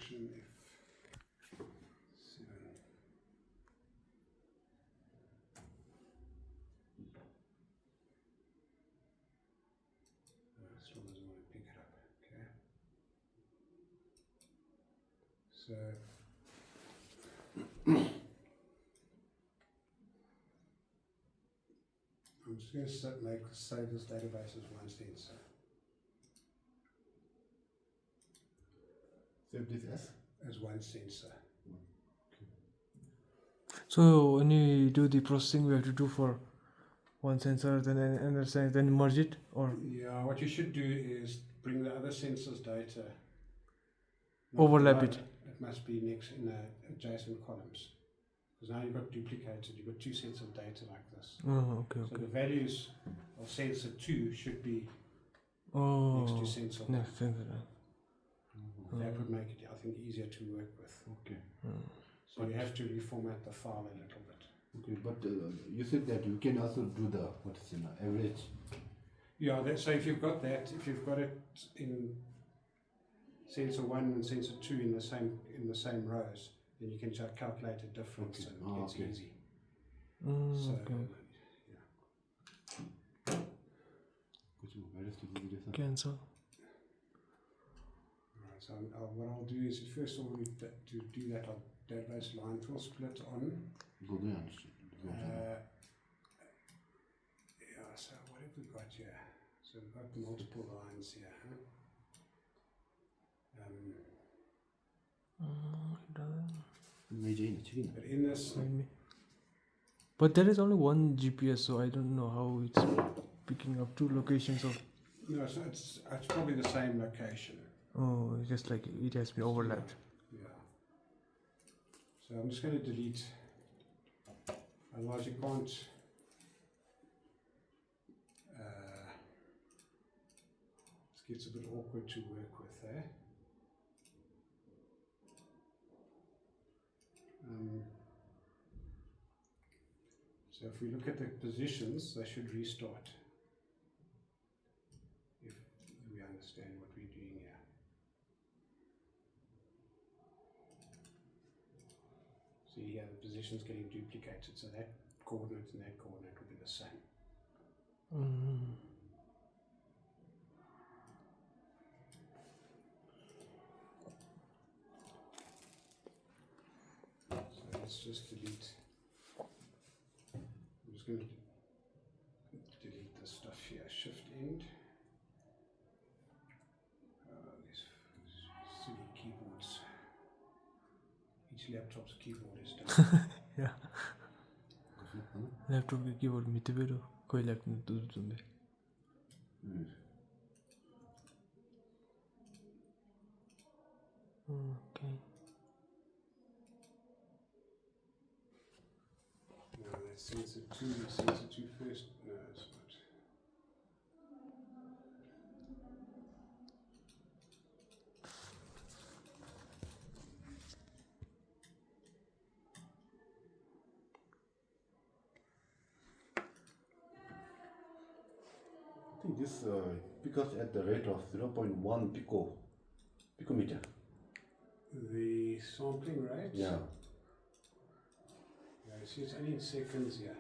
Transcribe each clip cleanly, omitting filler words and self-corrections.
function F7. Still doesn't want to pick it up. Okay. So I'm just going to save this database as one sensor. Save this as one sensor. So when you do the processing, we have to do for one sensor, then another sensor, then merge it, or Yeah, what you should do is bring the other sensor's data. overlap it. It must be next in the adjacent columns. Because now you've got duplicated, you've got two sets of data like this. Oh, okay, So okay. the values of sensor 2 should be Oh, next to sensor 1. next sensor. That would make it, I think, easier to work with. Okay. So you have to reformat the file a little bit. Okay, but you said that you can also do the average. Yeah, so if you've got that, if you've got it in sensor 1 and sensor 2 in the same rows, then you can just calculate a difference, Okay. and it's Okay. easy. So, Okay. Cancel. Alright, so what I'll do is, first of all, to do that, our database lines will split on. Yeah, so what have we got here? So we've got the multiple lines here. Huh? But in this, But there is only one GPS, so I don't know how it's picking up two locations of. no, so it's probably the same location. Oh, it's just like it has been overlapped. Yeah. So I'm just going to delete. Otherwise, you can't. It gets a bit awkward to work with there. So if we look at the positions, they should restart. If we understand what we're doing here. So here the position's getting duplicated, so that coordinate and that coordinate will be the same. So let's just delete. I'm just going to delete this stuff here. Shift end. These silly keyboards. Each laptop's keyboard is different. Yeah. Laptop के keyboard मिते बेरो कोई laptop में दूर तुंबे. Okay. No, that's sensor 2 first. No, it's not. I think this because at the rate of 0.1 picometer. The sampling rate? Yeah. Yeah, see, it's only in seconds here.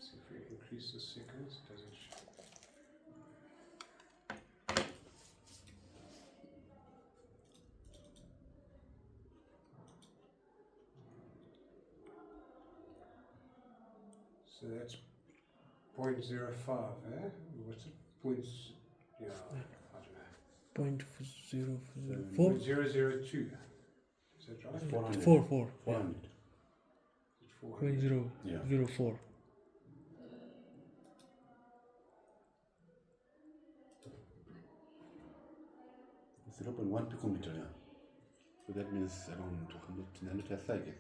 So if we increase the seconds, does it? So that's 0.05, eh? What's it? Yeah, I don't know. 0.004. 0.002. Is that right? 400. 4. 400. It's 400. 0.004. It's 0.1 picometer, yeah. So that means around 100 nanotesla, I guess.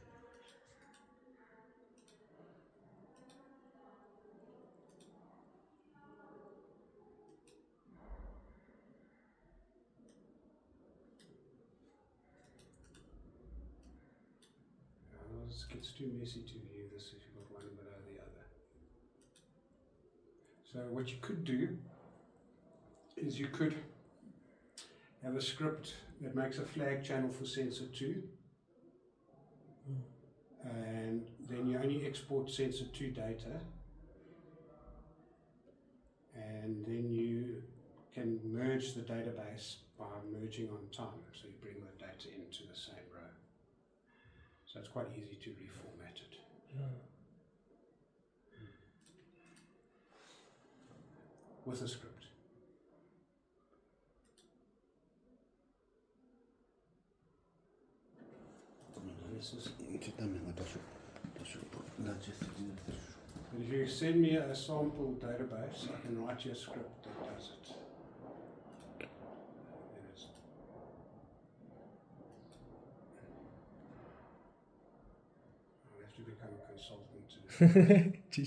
It gets too messy to view this if you've got one below the other. So what you could do is you could have a script that makes a flag channel for sensor 2. And then you only export sensor 2 data. And then you can merge the database by merging on time. So you bring the data into the same row. So it's quite easy to reformat it. With a script. This is, but if you send me a sample database, I can write you a script that does it. I'll have to become a consultant to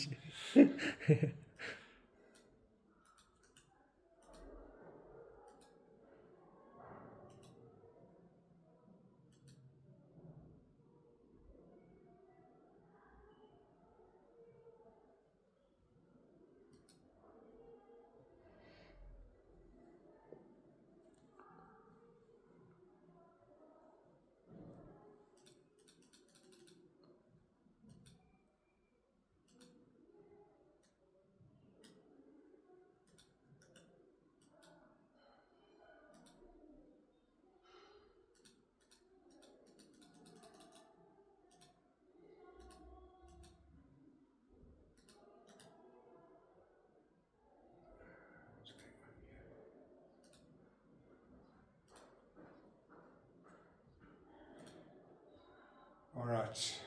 Alright,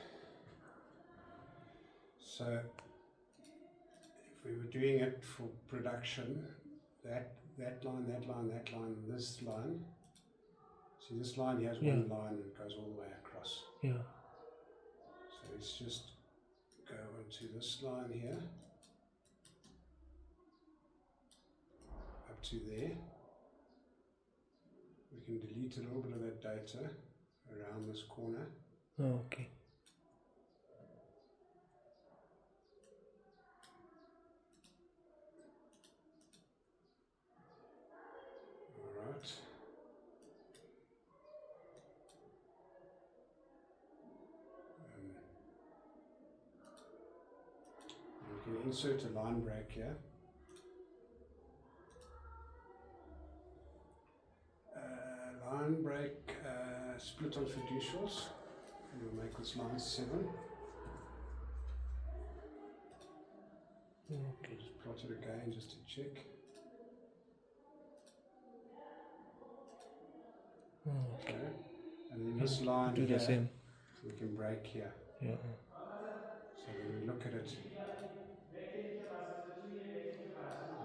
so if we were doing it for production, that line, this line, see this line has one line that goes all the way across. Yeah. So let's just go onto this line here, up to there. We can delete a little bit of that data around this corner. Oh, okay. Alright. We can insert a line break here. Line break split on fiducials. We'll make this line 7. Okay. Just plot it again just to check. Okay. And then this line do here, the same. we can break here. Yeah. So when we look at it,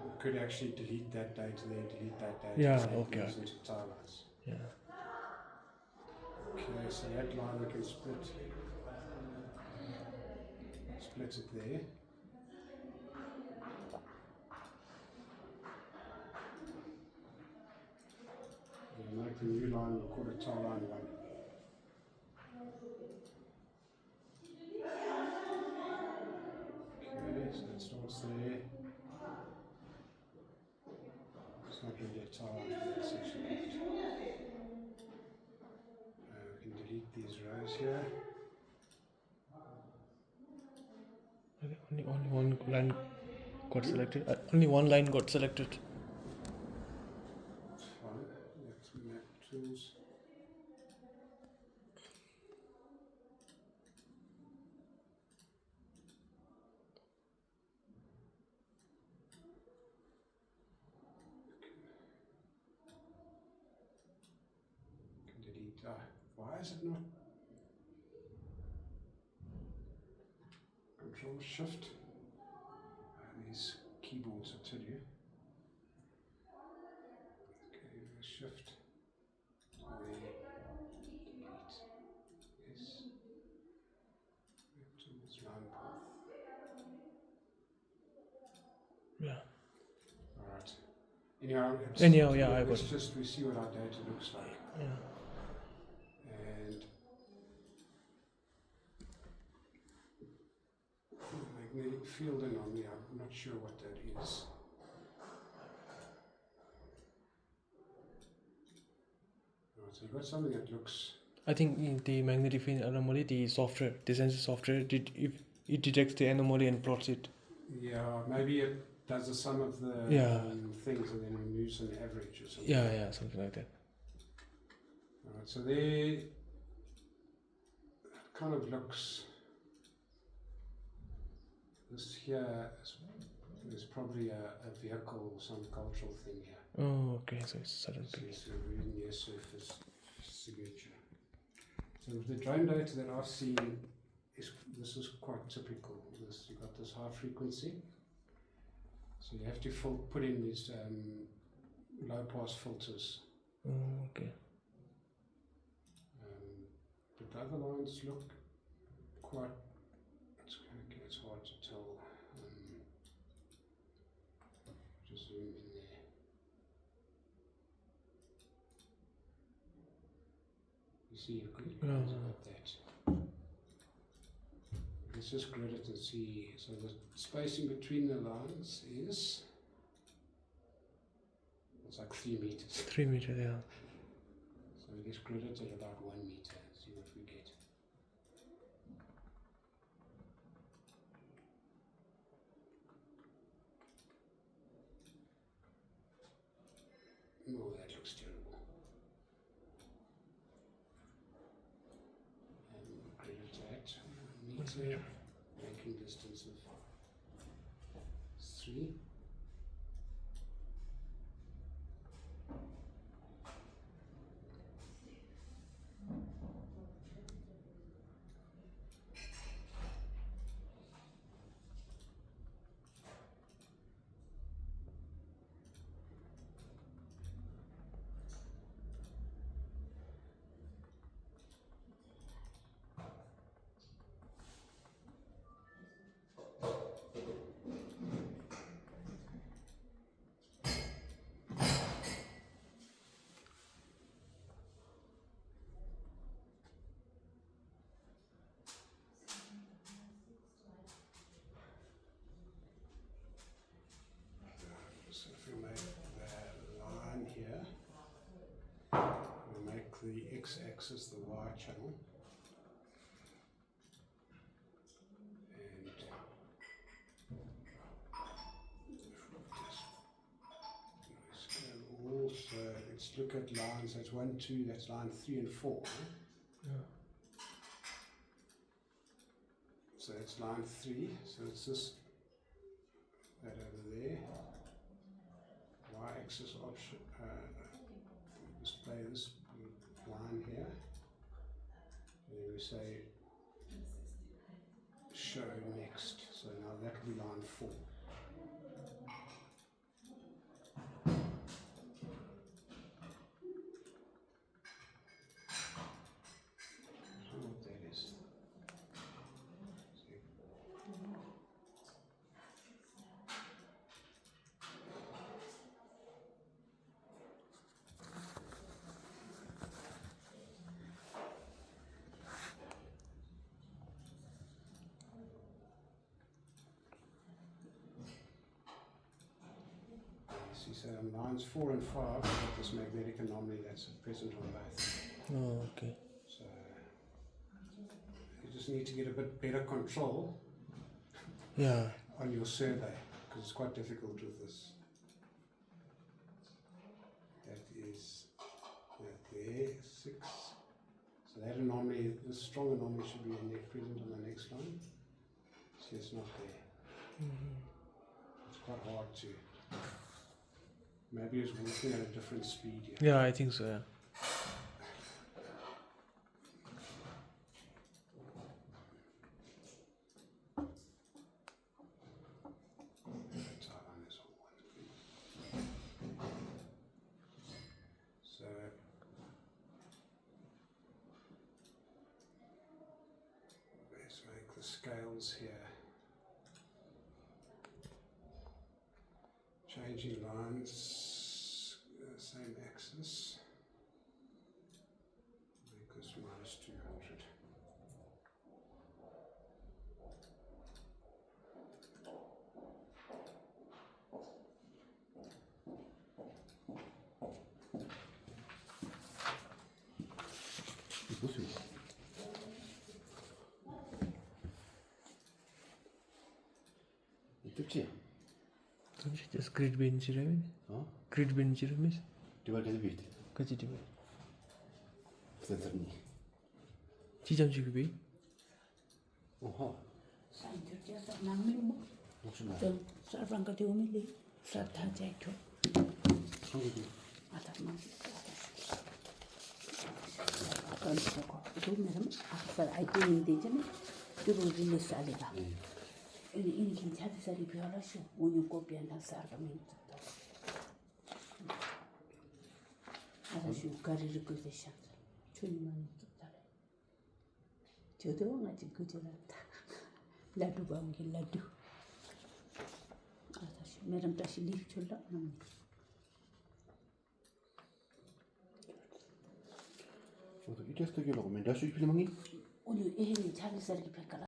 we could actually delete that data there, delete that data. Yeah, and okay. these into tile lines. Yeah. Okay, so that line we can split it there. We'll make the new line, we'll call it tile line 1. Okay, so it starts there. It's not really a tile line for that section. We can delete these rows here. Okay, only one line got selected. Only one line got selected. That's fine. Let's map tools. Can delete. Why is it not? Control Shift. These keyboards, I tell you. Okay, Shift. Delete. Yes. Tools, line path. Yeah. Alright. Anyhow, yeah, I got let's it. just we see what our data looks like. Yeah. And magnetic field anomaly, I'm not sure what that is. So you've got something that looks. I think in the magnetic field anomaly, the software, the SYNSYS software, if it detects the anomaly and plots it. Yeah, maybe it does the sum of the Yeah. things and then removes an average or something. Yeah, something like that. Alright, so there it kind of looks. This here is probably a vehicle, some cultural thing here. Oh, okay, so it's sudden So peak. it's a really near surface signature. So the drone data that I've seen this is quite typical. You've got this high frequency. So you have to put in these low pass filters. Oh, okay. But the other lines look quite. It's hard to tell. Just zoom in there. You see, you've got that. Let's just grid it and see. So the spacing between the lines is. It's like 3 meters. 3 meters, yeah. So we just grid it at about 1 meter and see what we get. Oh, that looks terrible. And grid it at 1 meter, making distance of 3. So if we make the line here, we make the x-axis the y channel, and also let's look at lines. That's 1, 2. That's line 3 and 4. Yeah. So it's line 3. So it's this that over there. Y-axis option. Display this line here. And then we say show next. So now that will be line 4. So what that is. See, so lines 4 and 5 have got this magnetic anomaly that's present on both. Oh, okay. So you just need to get a bit better control Yeah. on your survey because it's quite difficult with this. That is that there, 6. So that anomaly, this strong anomaly should be in there, present on the next line. See, it's not there. It's quite hard to. Maybe it's working at a different speed here. Yeah, I think so, yeah. So let's make the scales here. Changing lines, same axis. Make this minus 200. 무슨? Tipçi. Just grid bench right? Ha? Grid bench miss. Divar कैसे भेजते? Kachi dibe. Sensor नहीं. Chijam chikubi. 오하. 산들께서 남는 뭐 무슨 말? 좀 쌀방가 되오밀리 사타 제초 한국이. 아다만 아까 저거 돈내면 아까 아이템이 되잖아. 그리고 이제 살이가. ini 괜찮은 살이 별로셔. 오늘 고비한다 살가면 좋다. 아저씨 가리를 끄듯이 주님만 좋다. 저도 아직 그저라다. 라두 방기 라두. 아저씨 매점 다시 립 줄라. 저도 이 테스트 기록하면 다시 필름이? 오늘 애는 자기 살이 백가라.